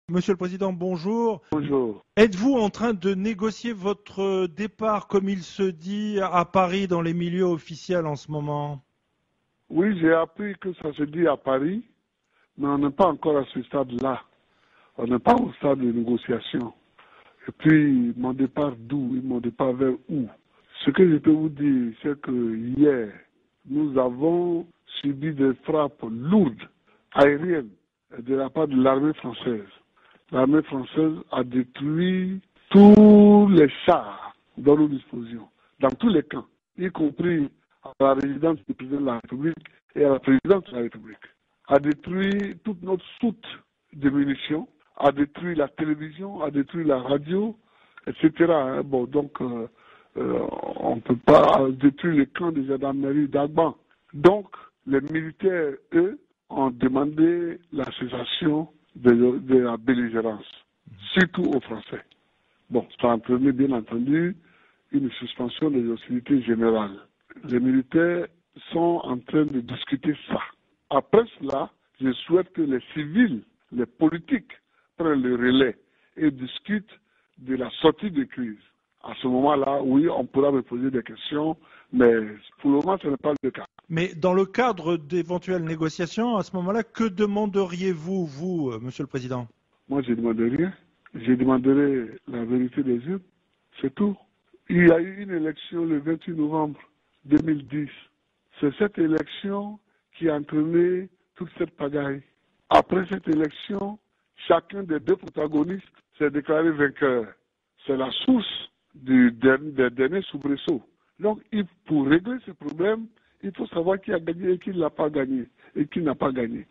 Monsieur le Président, bonjour. Bonjour. Êtes-vous en train de négocier votre départ, comme il se dit, à Paris, dans les milieux officiels en ce moment? Oui, j'ai appris que ça se dit à Paris, mais on n'est pas encore à ce stade-là. On n'est pas au stade de négociation. Et puis, mon départ d'où? Mon départ vers où? Ce que je peux vous dire, c'est que hier, nous avons subi des frappes lourdes, aériennes, de la part de l'armée française. L'armée française a détruit tous les chars dont nous disposions, dans tous les camps, y compris à la résidence du président de la République et à la présidence de la République. A détruit toute notre soute de munitions, a détruit la télévision, a détruit la radio, etc. Bon, donc, on ne peut pas détruire les camps de gendarmerie d'Agban. Donc, les militaires, eux, ont demandé la cessation de la belligérance, surtout aux Français. Bon, ça entraînait bien entendu une suspension des hostilités générales. Les militaires sont en train de discuter ça. Après cela, je souhaite que les civils, les politiques prennent le relais et discutent de la sortie de crise. À ce moment-là, oui, on pourra me poser des questions, mais pour le moment, ce n'est pas le cas. Mais dans le cadre d'éventuelles négociations, à ce moment-là, que demanderiez-vous, vous, Monsieur le Président? Moi, je ne demande rien. Je demanderai la vérité des urnes. C'est tout. Il y a eu une élection le 28 novembre 2010. C'est cette élection qui a entraîné toute cette pagaille. Après cette élection, chacun des deux protagonistes s'est déclaré vainqueur. C'est la source des derniers soubresauts. Donc, pour régler ce problème, il faut savoir qui a gagné et qui n'a pas gagné et qui n'a pas gagné.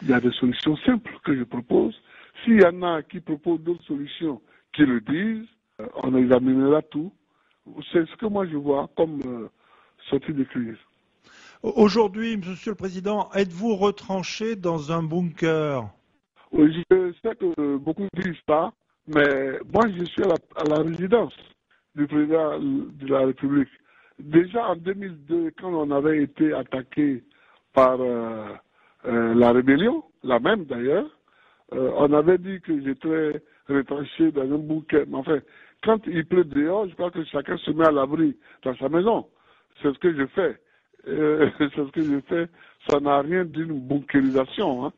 Il y a des solutions simples que je propose. S'il y en a qui proposent d'autres solutions, qui le disent, on examinera tout. C'est ce que moi je vois comme sortie de crise. Aujourd'hui, Monsieur le Président, êtes-vous retranché dans un bunker? Oui, je sais que beaucoup disent ça, mais moi je suis à la résidence du président de la République. Déjà en 2002, quand on avait été attaqué par la rébellion, la même d'ailleurs, on avait dit que j'étais retranché dans un bunker. Mais enfin, quand il pleut dehors, je crois que chacun se met à l'abri dans sa maison. C'est ce que je fais. C'est ce que je fais. Ça n'a rien d'une bunkérisation. Hein.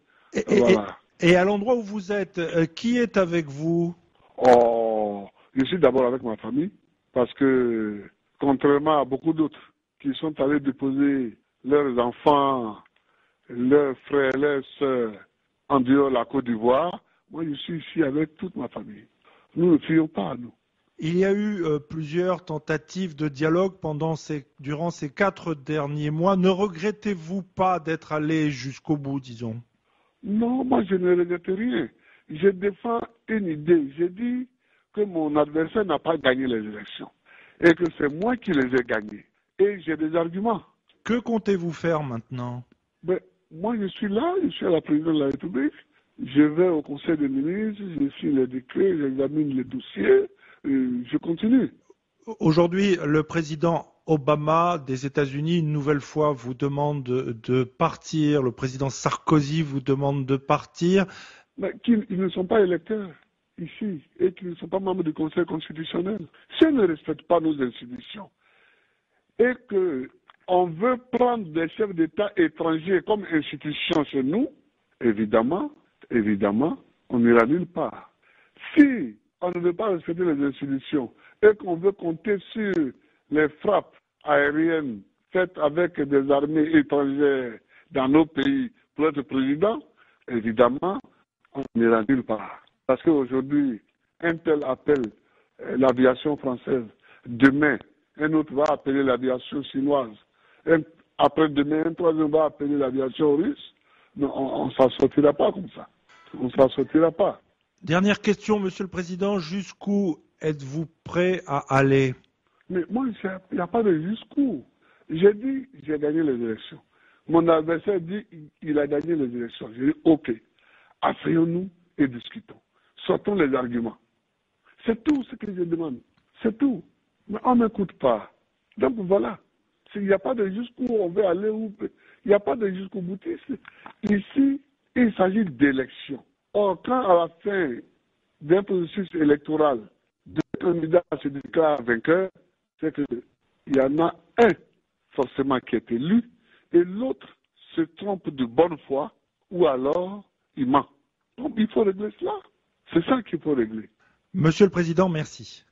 Voilà. Et à l'endroit où vous êtes, qui est avec vous? Oh, je suis d'abord avec ma famille parce que, contrairement à beaucoup d'autres qui sont allés déposer leurs enfants, leurs frères, leurs sœurs en dehors de la Côte d'Ivoire, moi je suis ici avec toute ma famille. Nous ne fuyons pas, nous. Il y a eu plusieurs tentatives de dialogue durant ces 4 derniers mois. Ne regrettez-vous pas d'être allé jusqu'au bout, disons? Non, moi je ne regrette rien. Je défends une idée. Je dis que mon adversaire n'a pas gagné les élections et que c'est moi qui les ai gagnés. Et j'ai des arguments. Que comptez-vous faire maintenant? Ben, moi je suis là, je suis à la présidence de la République. Je vais au Conseil des ministres, je signe les décrets, j'examine les dossiers, je continue. Aujourd'hui, le président Obama des États-Unis, une nouvelle fois, vous demande de partir. Le président Sarkozy vous demande de partir. Mais ils ne sont pas électeurs ici et qu'ils ne sont pas membres du Conseil constitutionnel. S'ils ne respectent pas nos institutions et qu'on veut prendre des chefs d'État étrangers comme institution chez nous, évidemment, on n'ira nulle part. Si on ne veut pas respecter les institutions et qu'on veut compter sur les frappes aériennes faites avec des armées étrangères dans nos pays pour être président, évidemment, on n'ira nulle part. Parce qu'aujourd'hui, un tel appelle l'aviation française. Demain, un autre va appeler l'aviation chinoise. Après-demain, un troisième va appeler l'aviation russe. Non, on ne s'en sortira pas comme ça. On ne s'en sortira pas. Dernière question, Monsieur le Président. Jusqu'où êtes-vous prêt à aller? Mais moi, il n'y a pas de jusqu'où. J'ai dit, j'ai gagné les élections. Mon adversaire dit, il a gagné les élections. J'ai dit, OK, asseyons-nous et discutons. Sortons les arguments. C'est tout ce que je demande. C'est tout. Mais on ne m'écoute pas. Donc voilà. Il n'y a pas de jusqu'où on veut aller. Il n'y a pas de jusqu'au boutiste. Ici, il s'agit d'élections. Or, quand à la fin d'un processus électoral, deux candidats se déclarent vainqueurs, c'est qu'il y en a un forcément qui est élu et l'autre se trompe de bonne foi ou alors il ment. Donc il faut régler cela. C'est ça qu'il faut régler. Monsieur le Président, merci.